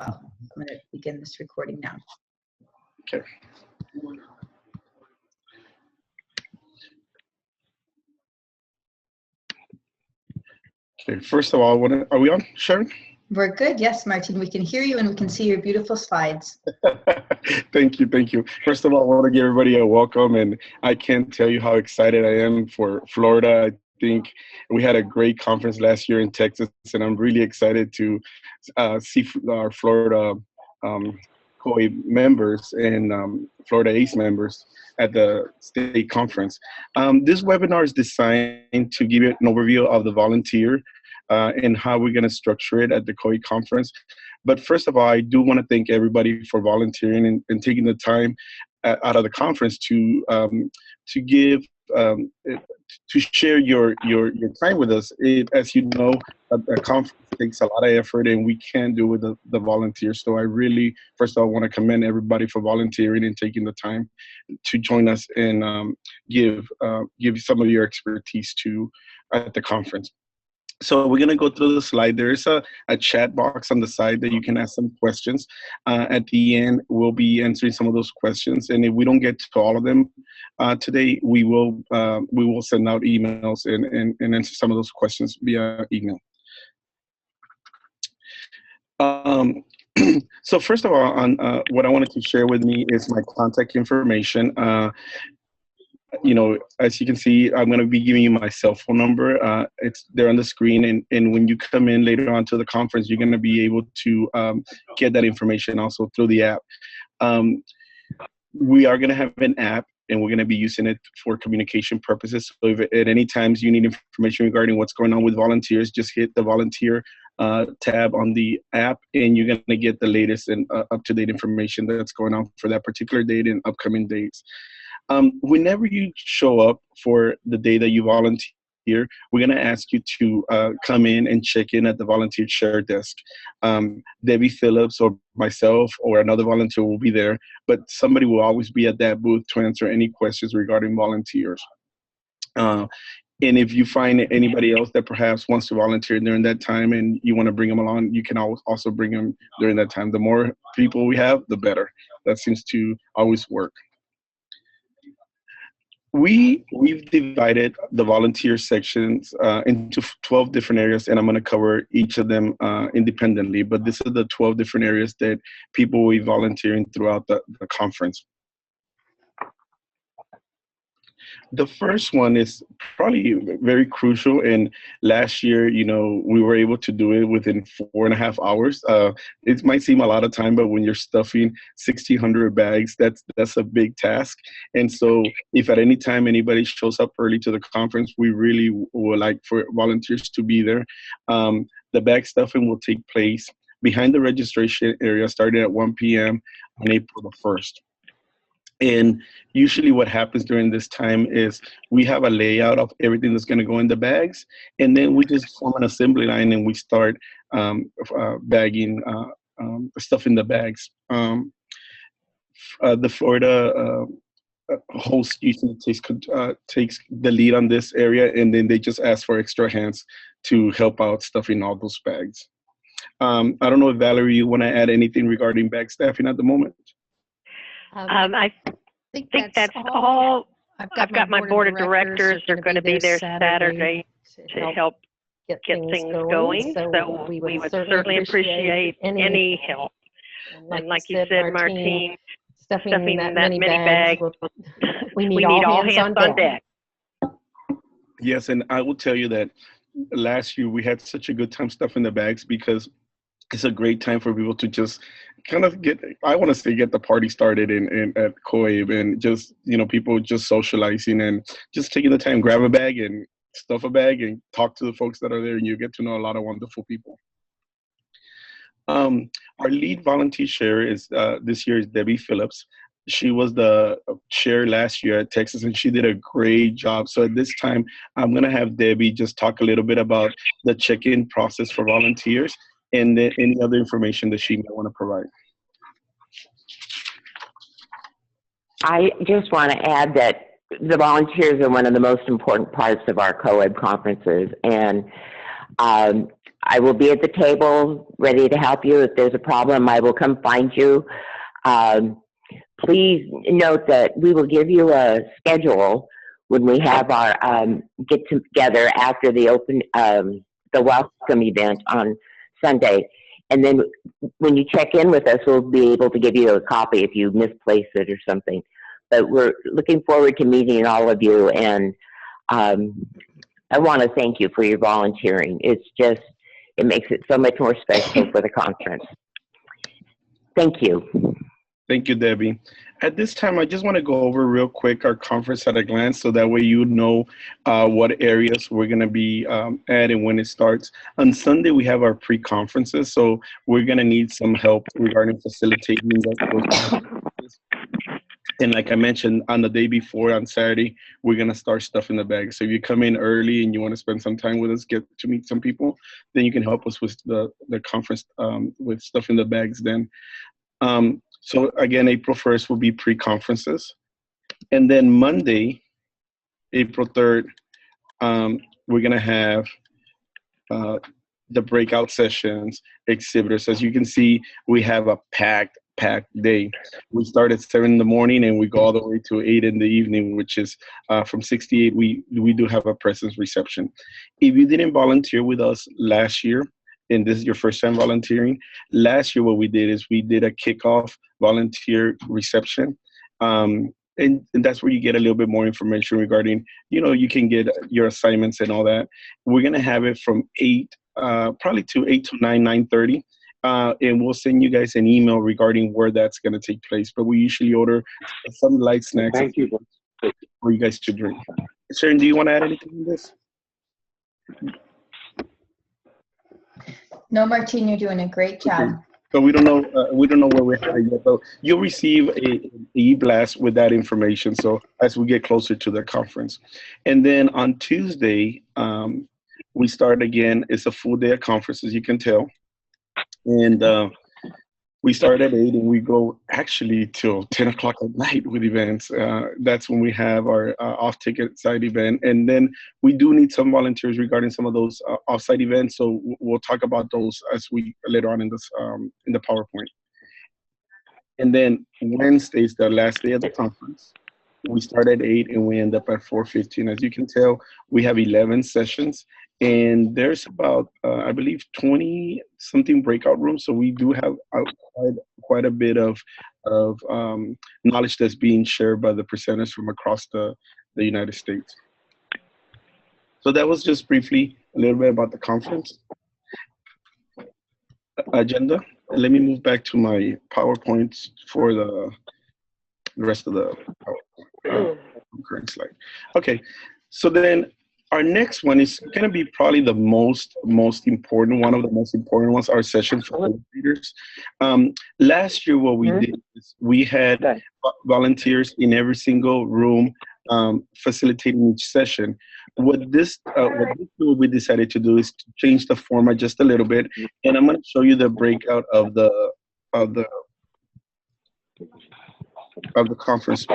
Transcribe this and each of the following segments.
I'm going to begin this recording now. Okay. Okay, first of all, are we on, Sharon? We're good. Yes, Martin, we can hear you and we can see your beautiful slides. Thank you, thank you. First of all, I want to give everybody a welcome, and I can't tell you how excited I am for Florida. I think we had a great conference last year in Texas, and I'm really excited to see our Florida COABE members and Florida ACE members at the state conference. This webinar is designed to give you an overview of the volunteer and how we're going to structure it at the COABE conference. But first of all, I do want to thank everybody for volunteering and taking the time out of the conference to give to share your time with us. As you know, a conference takes a lot of effort, and we can't do it with the volunteers. So I really, first of all, want to commend everybody for volunteering and taking the time to join us and give some of your expertise at the conference. So we're going to go through the slide. There is a chat box on the side that you can ask some questions. At the end, we'll be answering some of those questions. And if we don't get to all of them today, we will send out emails and answer some of those questions via email. So first of all, on what I wanted to share with me is my contact information. You know, as you can see, I'm going to be giving you my cell phone number. It's there on the screen, and when you come in later on to the conference, you're going to be able to get that information also through the app. We are going to have an app, and we're going to be using it for communication purposes. So if at any times you need information regarding what's going on with volunteers, just hit the volunteer tab on the app, and you're going to get the latest and up-to-date information that's going on for that particular date and upcoming dates. Whenever you show up for the day that you volunteer, we're going to ask you to come in and check in at the volunteer share desk. Debbie Phillips or myself or another volunteer will be there, but somebody will always be at that booth to answer any questions regarding volunteers. And if you find anybody else that perhaps wants to volunteer during that time and you want to bring them along, you can also bring them during that time. The more people we have, the better. That seems to always work. We've divided the volunteer sections into 12 different areas, and I'm going to cover each of them independently, but this is the 12 different areas that people will be volunteering throughout the conference. The first one is probably very crucial, and last year, you know, we were able to do it within 4.5 hours. It might seem a lot of time, but when you're stuffing 1,600 bags, that's a big task. And so if at any time anybody shows up early to the conference, we really would like for volunteers to be there. The bag stuffing will take place behind the registration area starting at 1 p.m. on April the 1st. And usually what happens during this time is we have a layout of everything that's going to go in the bags, and then we just form an assembly line and we start bagging stuff in the bags. The Florida host usually takes the lead on this area, and then they just ask for extra hands to help out stuffing all those bags. I don't know if Valerie, you want to add anything regarding bag staffing at the moment? I think that's all. I've got my board of directors. They're going to be there Saturday to help get things going. So we would certainly appreciate any help. And like you said, Martine, stuffing that many bags, we need all hands on deck. Yes, and I will tell you that last year we had such a good time stuffing the bags because it's a great time for people to just kind of get the party started at COABE, and just, you know, people just socializing and just taking the time, grab a bag and stuff a bag and talk to the folks that are there, and you get to know a lot of wonderful people. Our lead volunteer chair is this year is Debbie Phillips. She was the chair last year at Texas, and she did a great job. So at this time, I'm going to have Debbie just talk a little bit about the check-in process for volunteers and any other information that she may want to provide. I just want to add that the volunteers are one of the most important parts of our COABE conferences, and I will be at the table ready to help you. If there's a problem, I will come find you. Please note that we will give you a schedule when we have our get together after the the welcome event on Sunday. And then when you check in with us, we'll be able to give you a copy if you misplace it or something. But we're looking forward to meeting all of you. And I want to thank you for your volunteering. It's just, it makes it so much more special for the conference. Thank you. Thank you, Debbie. At this time, I just want to go over real quick our conference at a glance, so that way you know what areas we're going to be at and when it starts. On Sunday, we have our pre-conferences, so we're going to need some help regarding facilitating those conferences. And like I mentioned, on the day before, on Saturday, we're going to start stuff in the bag. So if you come in early and you want to spend some time with us, get to meet some people, then you can help us with the conference with stuff in the bags then. So again, April 1st will be pre-conferences. And then Monday, April 3rd, we're going to have the breakout sessions, exhibitors. As you can see, we have a packed day. We start at 7 in the morning and we go all the way to 8 in the evening, which is from 6 to 8, we do have a presence reception. If you didn't volunteer with us last year, and this is your first time volunteering, last year what we did is we did a kickoff volunteer reception. And that's where you get a little bit more information regarding, you can get your assignments and all that. We're going to have it from 8, probably to 8 to 9, 9:30. And we'll send you guys an email regarding where that's going to take place. But we usually order some light snacks for you guys to drink. Sharon, do you want to add anything to this? No, Martine, you're doing a great job. So we don't know where we're at yet, but you'll receive an e-blast with that information. So as we get closer to the conference, and then on Tuesday, we start again. It's a full day of conference, as you can tell, and we start at 8 and we go actually till 10 o'clock at night with events. That's when we have our off-ticket side event. And then we do need some volunteers regarding some of those off-site events. So we'll talk about those as we later on in this in the PowerPoint. And then Wednesday is the last day of the conference. We start at 8 and we end up at 4:15. As you can tell, we have 11 sessions. And there's about, I believe, 20-something breakout rooms. So we do have quite a bit of knowledge that's being shared by the presenters from across the United States. So that was just briefly a little bit about the conference agenda. Let me move back to my PowerPoints for the rest of the current slide. Okay, so then our next one is going to be probably the most important, one of the most important ones, our session facilitators. Last year, what we did is we had volunteers in every single room facilitating each session. What this tool we decided to do is to change the format just a little bit, and I'm going to show you the breakout of the conference.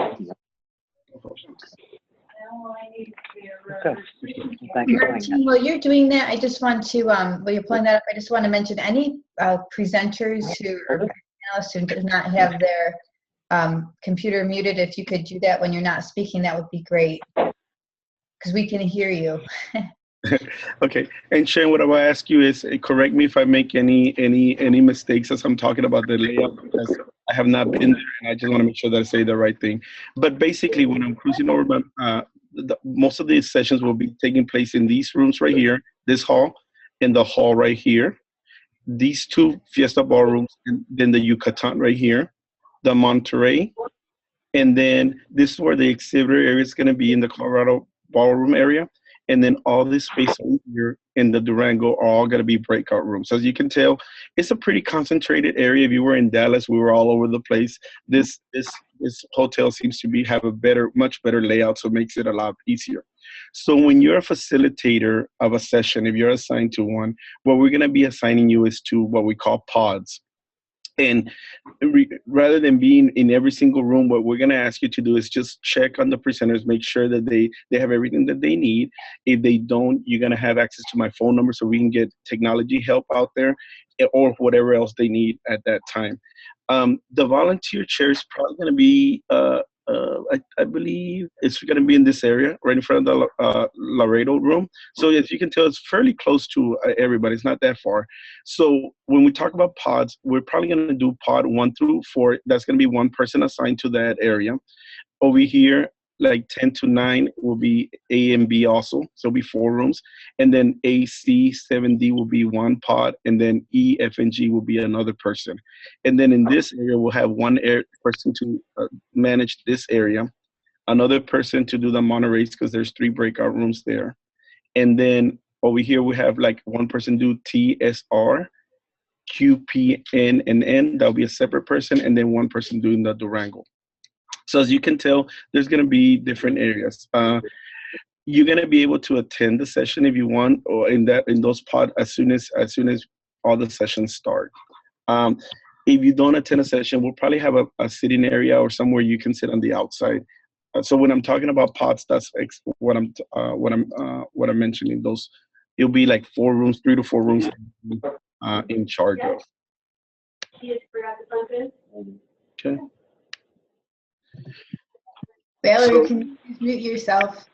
Martine, while you're doing that, I just want to, while you're pulling that up, I just want to mention any presenters who do not have their computer muted. If you could do that when you're not speaking, that would be great, because we can hear you. Okay, and Sharon, what I will ask you is correct me if I make any mistakes as I'm talking about the layout, because I have not been there and I just want to make sure that I say the right thing. But basically, when I'm cruising over, most of these sessions will be taking place in these rooms right here, this hall, and the hall right here, these two Fiesta ballrooms, and then the Yucatan right here, the Monterey, and then this is where the exhibitor area is going to be in the Colorado ballroom area. And then all this space over here in the Durango are all going to be breakout rooms. So as you can tell, it's a pretty concentrated area. If you were in Dallas, we were all over the place. This hotel seems to have a much better layout, so it makes it a lot easier. So when you're a facilitator of a session, if you're assigned to one, what we're going to be assigning you is to what we call pods. And rather than being in every single room, what we're going to ask you to do is just check on the presenters, make sure that they have everything that they need. If they don't, you're going to have access to my phone number so we can get technology help out there, or whatever else they need at that time. The volunteer chair is probably going to be, I believe it's going to be in this area, right in front of the Laredo room. So as you can tell, it's fairly close to everybody. It's not that far. So when we talk about pods, we're probably going to do pod 1 through 4. That's going to be one person assigned to that area. Over here, like 10 to 9 will be A and B also. So it'll be 4 rooms. And then A, C, 7D will be one pod. And then E, F, and G will be another person. And then in this area, we'll have one person to manage this area, another person to do the monorails because there's 3 breakout rooms there. And then over here, we have like one person do T, S, R, Q, P, N, and N. That'll be a separate person. And then one person doing the Durango. So as you can tell, there's going to be different areas. You're going to be able to attend the session if you want, or in those pods as soon as all the sessions start. If you don't attend a session, we'll probably have a sitting area or somewhere you can sit on the outside. So when I'm talking about pods, that's what I'm mentioning. Those, it'll be like 4 rooms, 3 to 4 rooms in charge of. Okay. Valerie, can you mute yourself?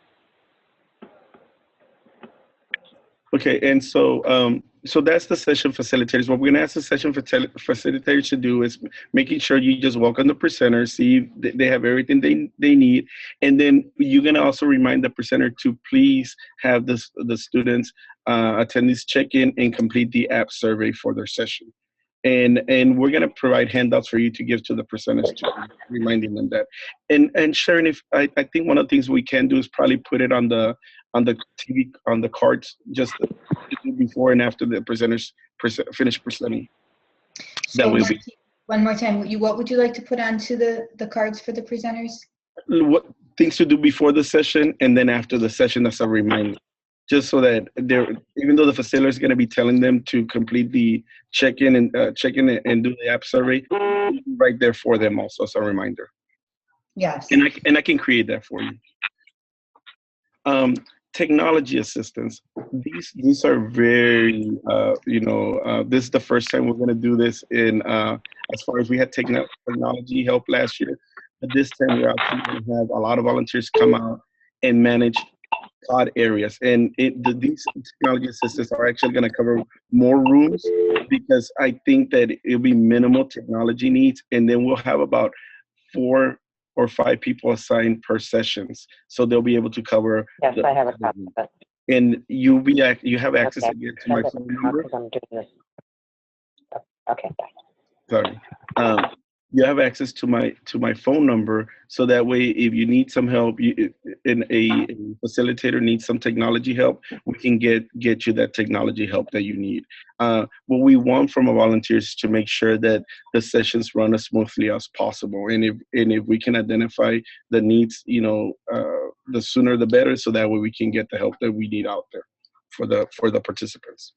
Okay, and so so that's the session facilitators. What we're gonna ask the session facilitators to do is making sure you just welcome the presenters, see if they have everything they need, and then you're gonna also remind the presenter to please have the students, attendees check in and complete the app survey for their session. And we're gonna provide handouts for you to give to the presenters, to reminding them that. And Sharon, if I think one of the things we can do is probably put it on the TV, on the cards, just before and after the presenters finish presenting. So one more time, what would you like to put onto the cards for the presenters? What things to do before the session and then after the session as a reminder. Just so that even though the facilitator is going to be telling them to complete the check-in and do the app survey, right there for them also as a reminder. Yes. And I can create that for you. Technology assistance. These are very this is the first time we're going to do this in as far as we had technology help last year, but this time we're actually going to have a lot of volunteers come out and manage pod areas, and these technology assistants are actually going to cover more rooms because I think that it'll be minimal technology needs, and then we'll have about 4 or 5 people assigned per sessions, so they'll be able to cover. Yes, I have a copy of it. And you have access again to my phone number. I'm doing this. Okay. Sorry. You have access to my phone number, so that way if you need some help, and a facilitator needs some technology help, we can get you that technology help that you need. What we want from a volunteer is to make sure that the sessions run as smoothly as possible, and if we can identify the needs, the sooner the better, so that way we can get the help that we need out there for the participants.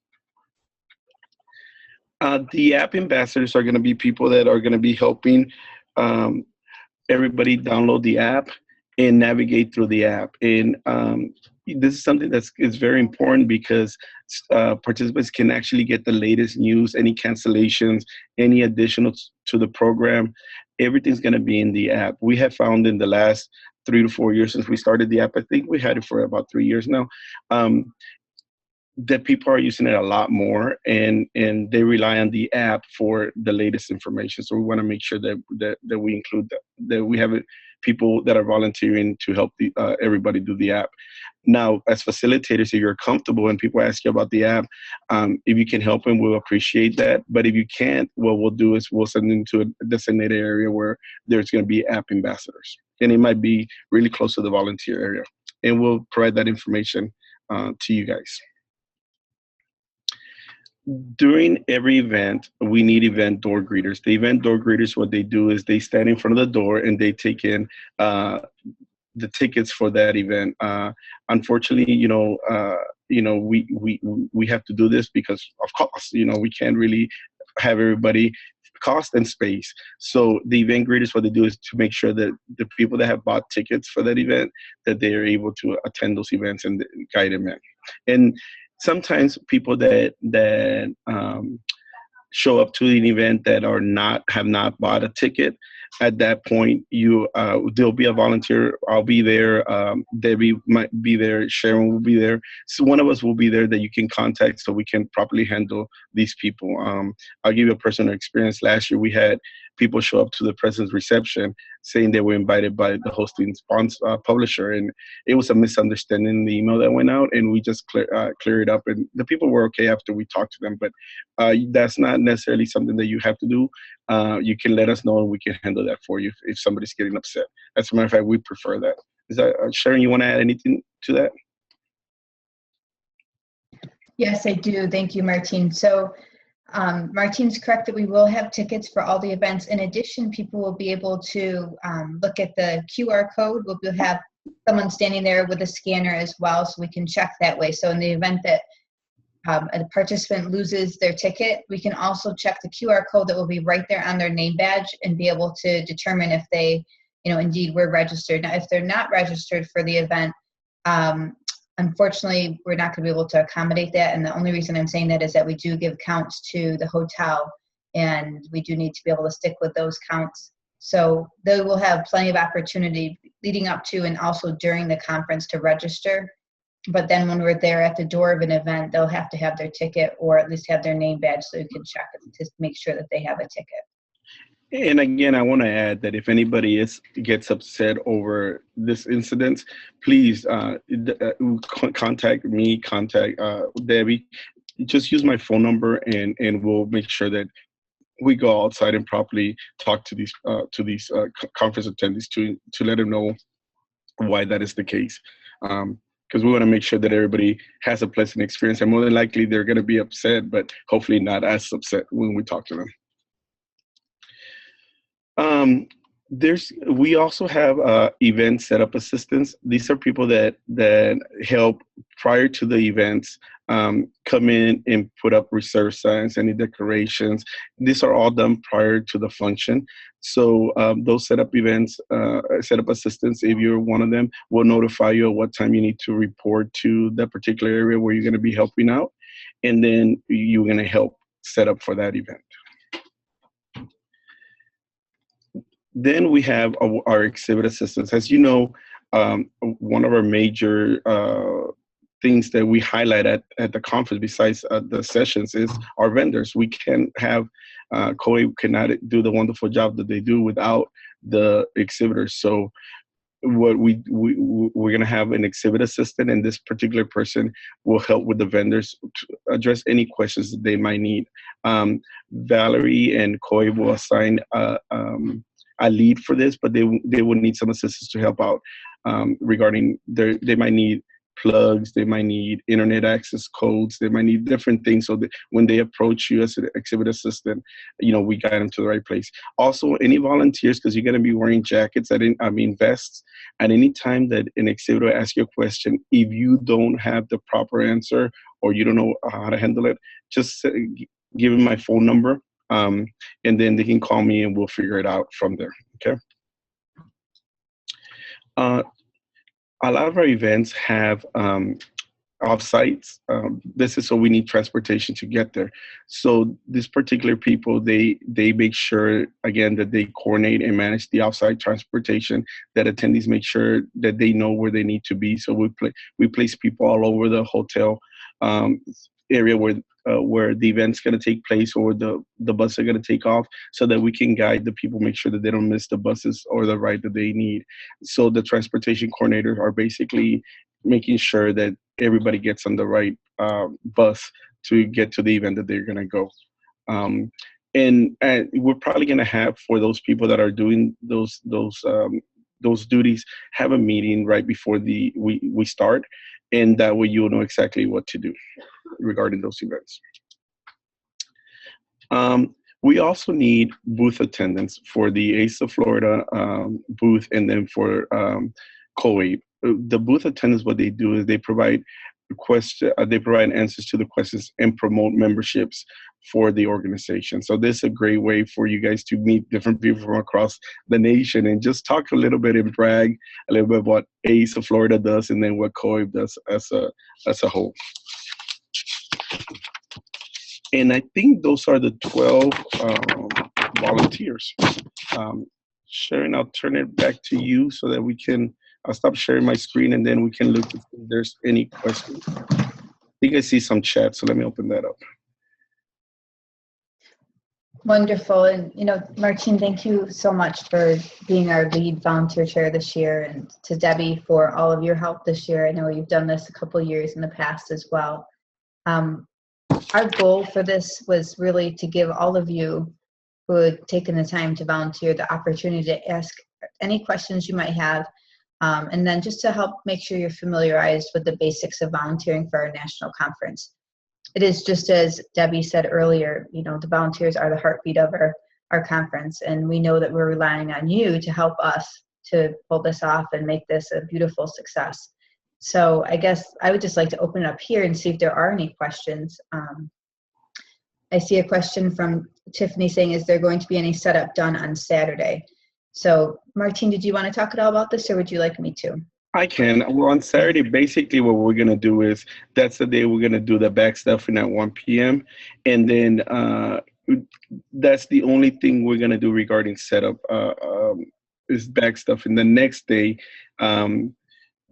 The app ambassadors are going to be people that are going to be helping everybody download the app and navigate through the app. And this is something that's very important because participants can actually get the latest news, any cancellations, any additional to the program. Everything's going to be in the app. We have found in the last 3 to 4 years since we started the app, I think we had it for about 3 years now, that people are using it a lot more, and they rely on the app for the latest information. So we want to make sure that we include that we have people that are volunteering to help everybody do the app. Now, as facilitators, if you're comfortable and people ask you about the app, if you can help them, we'll appreciate that. But if you can't, what we'll do is we'll send them to a designated area where there's going to be app ambassadors, and it might be really close to the volunteer area, and we'll provide that information to you guys. During every event, we need event door greeters. The event door greeters, what they do is they stand in front of the door and they take in the tickets for that event. Unfortunately, we have to do this because of course, we can't really have everybody cost and space. So the event greeters, what they do is to make sure that the people that have bought tickets for that event, that they are able to attend those events and guide them in. And sometimes people that show up to an event that have not bought a ticket, at that point there'll be a volunteer. I'll be there. Debbie might be there. Sharon will be there. So one of us will be there that you can contact so we can properly handle these people. I'll give you a personal experience. Last year we had people show up to the president's reception saying they were invited by the hosting sponsor, publisher, and it was a misunderstanding in the email that went out, and we just clear it up, and the people were okay after we talked to them. But that's not necessarily something that you have to do. You can let us know and we can handle that for you if somebody's getting upset. As a matter of fact, we prefer that. Is that Sharon, you want to add anything to that? Yes, I do. Thank you, Martine. So Martine's correct that we will have tickets for all the events. In addition, people will be able to look at the QR code. We'll have someone standing there with a scanner as well, so we can check that way. So in the event that a participant loses their ticket, we can also check the QR code that will be right there on their name badge and be able to determine if they, indeed were registered. Now, if they're not registered for the event, unfortunately, we're not going to be able to accommodate that. And the only reason I'm saying that is that we do give counts to the hotel, and we do need to be able to stick with those counts. So they will have plenty of opportunity leading up to and also during the conference to register. But then when we're there at the door of an event, they'll have to have their ticket or at least have their name badge so you can check it to make sure that they have a ticket. And again, I want to add that if anybody gets upset over this incident, please contact me, contact Debbie. Just use my phone number, and we'll make sure that we go outside and properly talk to these conference attendees to let them know why that is the case. Because we want to make sure that everybody has a pleasant experience, and more than likely they're going to be upset, but hopefully not as upset when we talk to them. We also have event setup assistants. These are people that help prior to the events, come in and put up reserve signs, any decorations. These are all done prior to the function. So those setup assistants, if you're one of them, will notify you at what time you need to report to that particular area where you're going to be helping out, and then you're going to help set up for that event. Then we have our exhibit assistants. As you know, one of our major things that we highlight at the conference, besides the sessions, is our vendors. We can't have, COABE cannot do the wonderful job that they do without the exhibitors. So what we're going to have an exhibit assistant, and this particular person will help with the vendors to address any questions that they might need. Valerie and COABE will assign a lead for this, but they will need some assistance to help out regarding they might need plugs, they might need internet access codes, they might need different things, so that when they approach you as an exhibit assistant, we guide them to the right place. Also, any volunteers, because you're going to be wearing jackets, vests, at any time that an exhibitor asks you a question, if you don't have the proper answer or you don't know how to handle it, just give them my phone number. And then they can call me and we'll figure it out from there, okay? A lot of our events have off-sites. This is so we need transportation to get there. So this particular people, they make sure, again, that they coordinate and manage the off-site transportation, that attendees make sure that they know where they need to be. So we place people all over the hotel area where the event's going to take place or the buses are going to take off, so that we can guide the people, make sure that they don't miss the buses or the ride that they need. So the transportation coordinators are basically making sure that everybody gets on the right bus to get to the event that they're going to go. And we're probably going to have, for those people that are doing those duties, have a meeting right before we start, and that way you'll know exactly what to do regarding those events. We also need booth attendance for the ACE of Florida booth, and then for COABE. The booth attendants, what they do is they provide they provide answers to the questions and promote memberships for the organization. So this is a great way for you guys to meet different people from across the nation and just talk a little bit and brag a little bit what ACE of Florida does and then what COABE does as a whole. And I think those are the 12 volunteers. Sharon, I'll turn it back to you so that I'll stop sharing my screen and then we can look if there's any questions. I think I see some chat, so let me open that up. Wonderful. And, Martine, thank you so much for being our lead volunteer chair this year, and to Debbie for all of your help this year. I know you've done this a couple years in the past as well. Our goal for this was really to give all of you who had taken the time to volunteer the opportunity to ask any questions you might have, and then just to help make sure you're familiarized with the basics of volunteering for our national conference. It is just as Debbie said earlier, the volunteers are the heartbeat of our conference, and we know that we're relying on you to help us to pull this off and make this a beautiful success. So I guess I would just like to open it up here and see if there are any questions. I see a question from Tiffany saying, is there going to be any setup done on Saturday? So Martine, did you want to talk at all about this, or would you like me to? I can. Well, on Saturday, basically what we're going to do is, that's the day we're going to do the back stuffing at 1 p.m. And then that's the only thing we're going to do regarding setup is back stuff. And the next day,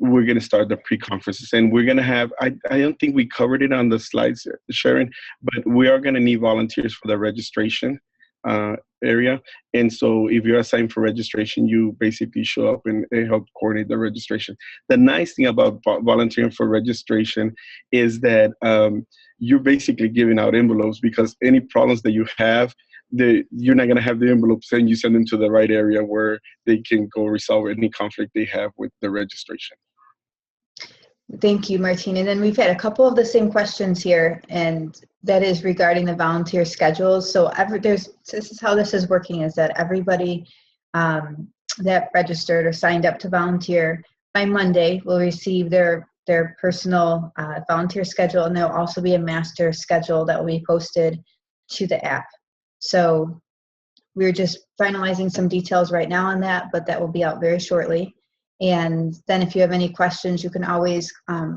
we're going to start the pre-conferences, and we're going to have, I don't think we covered it on the slides, Sharon, but we are going to need volunteers for the registration area. And so if you're assigned for registration, you basically show up and help coordinate the registration. The nice thing about volunteering for registration is that you're basically giving out envelopes, because any problems that you have, you're not going to have the envelopes, and you send them to the right area where they can go resolve any conflict they have with the registration. Thank you, Martine. And then we've had a couple of the same questions here, and that is regarding the volunteer schedules. So this is how this is working, is that everybody that registered or signed up to volunteer by Monday will receive their personal volunteer schedule, and there'll also be a master schedule that will be posted to the app. So we're just finalizing some details right now on that, but that will be out very shortly. And then if you have any questions, you can always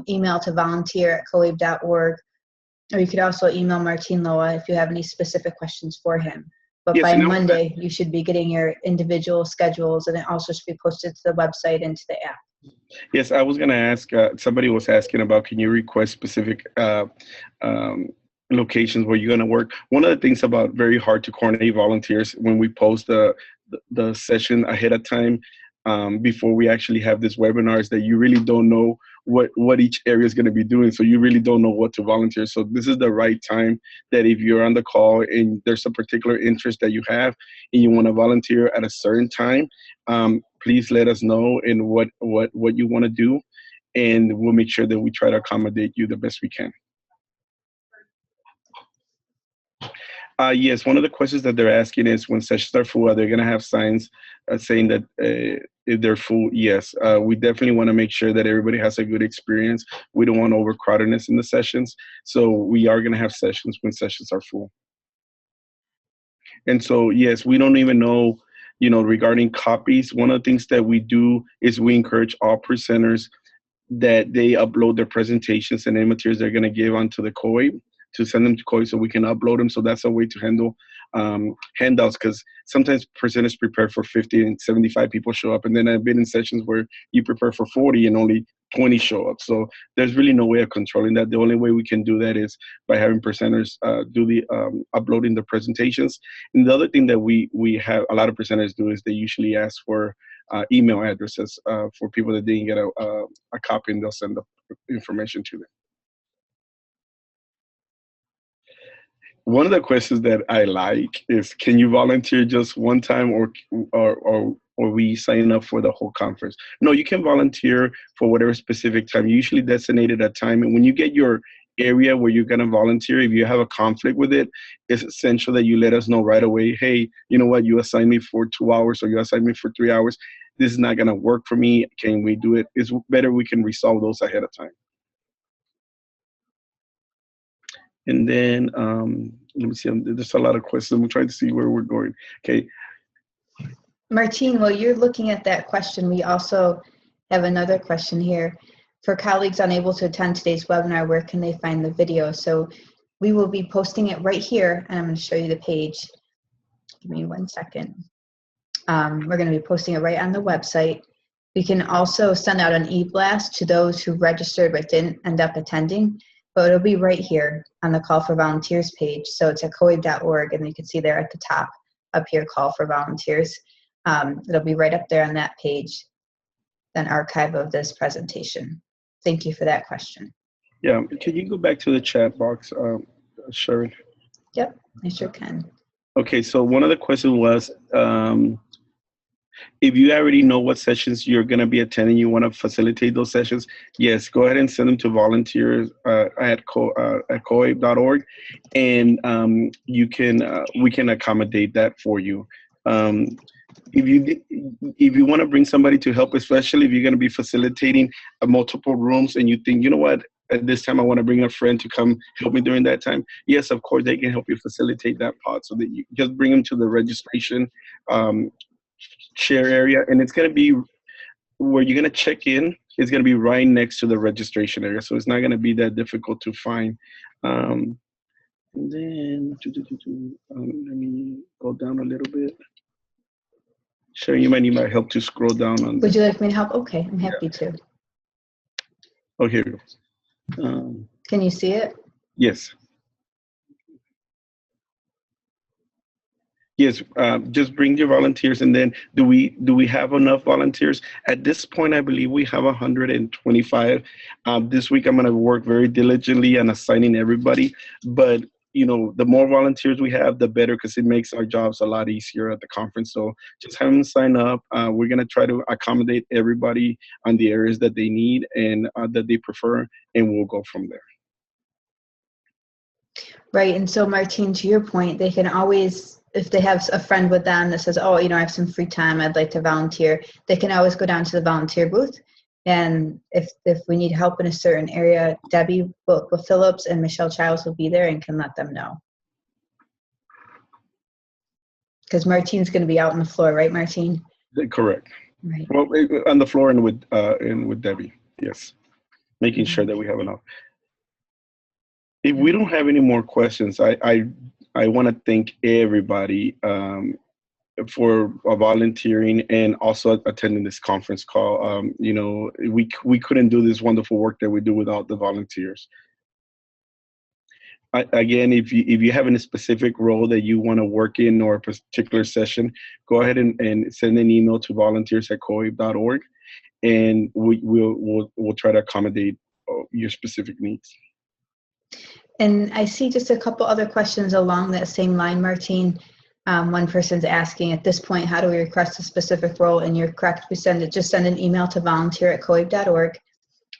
email to volunteer@coabe.org, or you could also email Martine Loa if you have any specific questions for him. But yes, by Monday, you should be getting your individual schedules, and it also should be posted to the website and to the app. Yes, I was going to ask, somebody was asking about, can you request specific locations where you're going to work? One of the things about very hard to coordinate volunteers, when we post the session ahead of time, before we actually have this webinar, is that you really don't know what each area is going to be doing. So you really don't know what to volunteer. So this is the right time that if you're on the call and there's a particular interest that you have and you want to volunteer at a certain time, please let us know in what you want to do, and we'll make sure that we try to accommodate you the best we can. Yes, one of the questions that they're asking is, when sessions are full, are they going to have signs saying that if they're full? Yes, we definitely want to make sure that everybody has a good experience. We don't want overcrowdedness in the sessions. So we are going to have sessions when sessions are full. And so, yes, we don't even know, regarding copies. One of the things that we do is we encourage all presenters that they upload their presentations and any materials they're going to give onto the COABE, to send them to COABE so we can upload them. So that's a way to handle handouts, because sometimes presenters prepare for 50 and 75 people show up, and then I've been in sessions where you prepare for 40 and only 20 show up. So there's really no way of controlling that. The only way we can do that is by having presenters do the uploading the presentations. And the other thing that we have a lot of presenters do is they usually ask for email addresses for people that didn't get a copy, and they'll send the information to them. One of the questions that I like is, can you volunteer just one time, or we sign up for the whole conference? No, you can volunteer for whatever specific time. You usually designated a time, and when you get your area where you're going to volunteer, if you have a conflict with it, it's essential that you let us know right away. Hey, you know what? You assigned me for 2 hours, or you assigned me for 3 hours. This is not going to work for me. Can we do it? It's better we can resolve those ahead of time. And then, let me see, there's a lot of questions. I'm trying to see where we're going. Okay. Martine, while you're looking at that question, we also have another question here. For colleagues unable to attend today's webinar, where can they find the video? So we will be posting it right here, and I'm going to show you the page. Give me 1 second. We're going to be posting it right on the website. We can also send out an e-blast to those who registered but didn't end up attending, but it'll be right here on the Call for Volunteers page. So it's at COABE.org, and you can see there at the top up here, Call for Volunteers. It'll be right up there on that page, an archive of this presentation. Thank you for that question. Yeah, can you go back to the chat box, Sharon? Yep, I sure can. Okay, so one of the questions was, if you already know what sessions you're going to be attending, you want to facilitate those sessions, yes, go ahead and send them to volunteers at COABE.org, and we can accommodate that for you. If you want to bring somebody to help, especially if you're going to be facilitating multiple rooms and you think, you know what, at this time I want to bring a friend to come help me during that time, yes, of course, they can help you facilitate that part, so that you just bring them to the registration share area, and it's going to be where you're going to check in. It's going to be right next to the registration area, so it's not going to be that difficult to find. And then let me go down a little bit. Sharon, you might need my help to scroll down on. Would you like me to help? Okay, I'm happy to. Oh, here we go. Can you see it? Yes. Yes, just bring your volunteers, and then do we have enough volunteers? At this point, I believe we have 125. This week, I'm going to work very diligently on assigning everybody, but you know, the more volunteers we have, the better, because it makes our jobs a lot easier at the conference. So just have them sign up. We're going to try to accommodate everybody on the areas that they need and that they prefer, and we'll go from there. Right, and so Martine, to your point, they can always, if they have a friend with them that says, oh, you know, I have some free time, I'd like to volunteer, they can always go down to the volunteer booth. And if we need help in a certain area, Debbie Phillips and Michelle Childs will be there and can let them know. Because Martine's going to be out on the floor, right, Martine? Correct. Right. Well, on the floor and with Debbie, yes, making sure that we have enough. If we don't have any more questions, I want to thank everybody for volunteering and also attending this conference call. You know, we couldn't do this wonderful work that we do without the volunteers. Again, if you have any specific role that you want to work in or a particular session, go ahead and send an email to volunteers@coabe.org, and we'll try to accommodate your specific needs. And I see just a couple other questions along that same line, Martine. One person's asking, at this point, how do we request a specific role? And you're correct, just send an email to volunteer@coabe.org.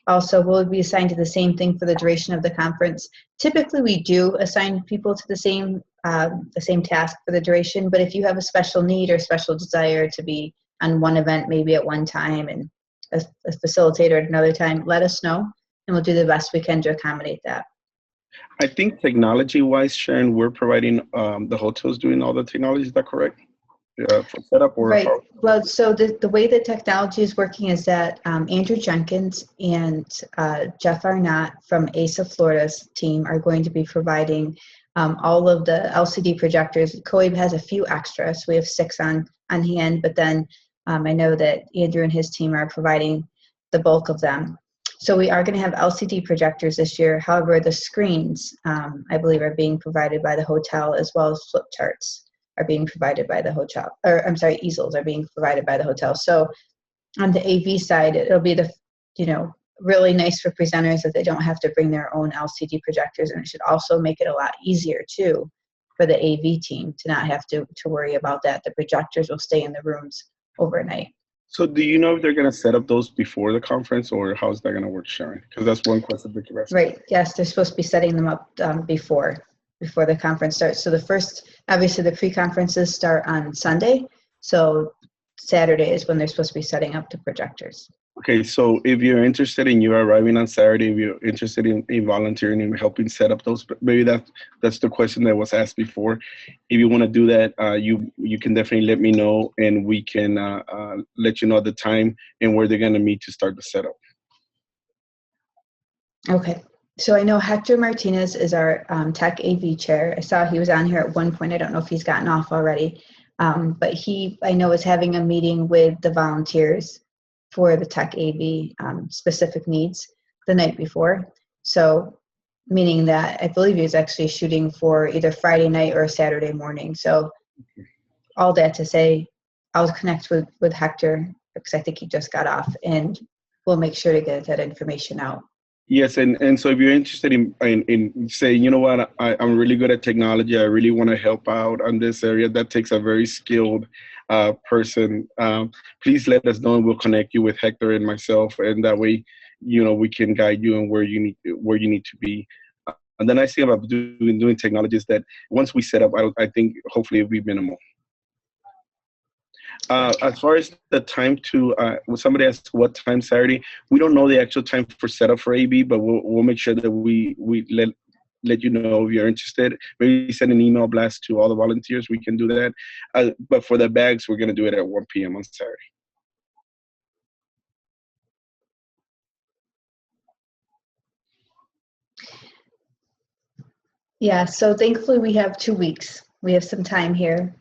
Also, we'll be assigned to the same thing for the duration of the conference. Typically, we do assign people to the same task for the duration, but if you have a special need or special desire to be on one event, maybe at one time, and a facilitator at another time, let us know, and we'll do the best we can to accommodate that. I think technology-wise, Sharon, we're providing the hotels doing all the technology. Is that correct? For setup or right. Well, so the way that technology is working is that Andrew Jenkins and Jeff Arnott from ASA Florida's team are going to be providing all of the LCD projectors. COABE has a few extras. We have 6 on hand, but then I know that Andrew and his team are providing the bulk of them. So we are going to have LCD projectors this year. However, the screens, I believe, are being provided by the hotel, as well as flip charts are being provided by the hotel. Or I'm sorry, easels are being provided by the hotel. So on the AV side, it'll be really nice for presenters that they don't have to bring their own LCD projectors, and it should also make it a lot easier too for the AV team to not have to worry about that. The projectors will stay in the rooms overnight. So do you know if they're going to set up those before the conference, or how's that going to work, Sharon? Because that's one question that you're asking. Right. Yes, they're supposed to be setting them up before the conference starts. So the first, obviously, the pre-conferences start on Sunday. So Saturday is when they're supposed to be setting up the projectors. Okay, so if you're interested and you're arriving on Saturday, if you're interested in volunteering and helping set up those, maybe that's the question that was asked before. If you want to do that, you can definitely let me know, and we can let you know the time and where they're going to meet to start the setup. Okay. So I know Hector Martinez is our Tech AV chair. I saw he was on here at one point. I don't know if he's gotten off already, but he, I know, is having a meeting with the volunteers for the Tech AV specific needs the night before. So meaning that I believe he was actually shooting for either Friday night or Saturday morning. So all that to say, I'll connect with Hector because I think he just got off, and we'll make sure to get that information out. Yes, and so if you're interested in saying, you know what, I'm really good at technology, I really want to help out on this area, that takes a very skilled person. Please let us know, and we'll connect you with Hector and myself, and that way, you know, we can guide you and where you need to be. And the nice thing about doing technology is that once we set up, I think hopefully it'll be minimal. As far as the time to, when somebody asked what time Saturday, we don't know the actual time for setup for AB, but we'll make sure that we let you know if you're interested. Maybe send an email blast to all the volunteers. We can do that. But for the bags, we're going to do it at 1 p.m. on Saturday. Yeah, so thankfully we have 2 weeks. We have some time here.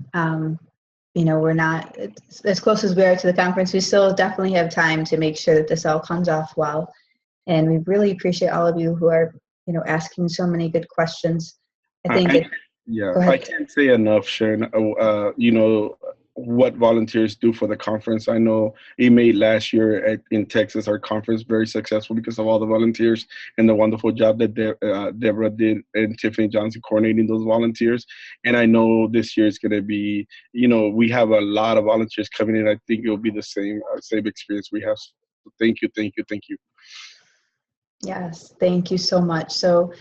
You know, we're not, as close as we are to the conference, we still definitely have time to make sure that this all comes off well. And we really appreciate all of you who are, you know, asking so many good questions. I think I can't say enough, Sharon, you know, what volunteers do for the conference. I know it made last year in Texas, our conference, very successful because of all the volunteers and the wonderful job that Deborah did and Tiffany Johnson coordinating those volunteers. And I know this year is going to be, you know, we have a lot of volunteers coming in. I think it'll be the same experience we have. So thank you, thank you, thank you. Yes, thank you so much. So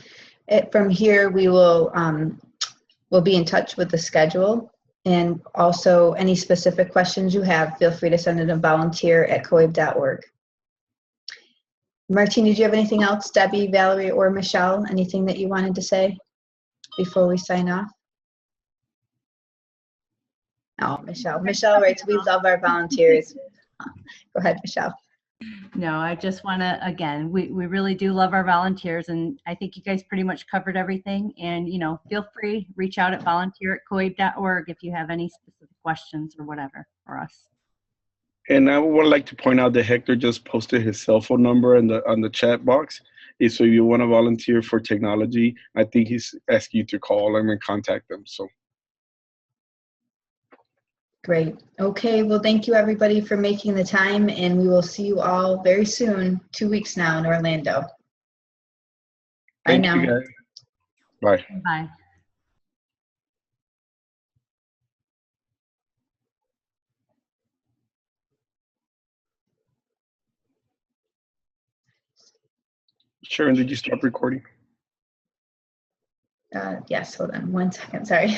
from here, we will we'll be in touch with the schedule, and also any specific questions you have, feel free to send it to volunteer@coabe.org. Martine, did you have anything else? Debbie, Valerie, or Michelle, anything that you wanted to say before we sign off? Oh, Michelle. Michelle writes, we love our volunteers. Go ahead, Michelle. No, I just want to, again, we really do love our volunteers, and I think you guys pretty much covered everything. And, you know, feel free, reach out at volunteer@coabe.org if you have any specific questions or whatever for us. And I would like to point out that Hector just posted his cell phone number on the chat box. So if you want to volunteer for technology, I think he's asking you to call him and contact them. So. Great. Okay, well, thank you everybody for making the time, and we will see you all very soon, 2 weeks now in Orlando. Bye now. Thank you, guys. Bye. Bye. Sharon, did you stop recording? Yes, hold on 1 second, sorry.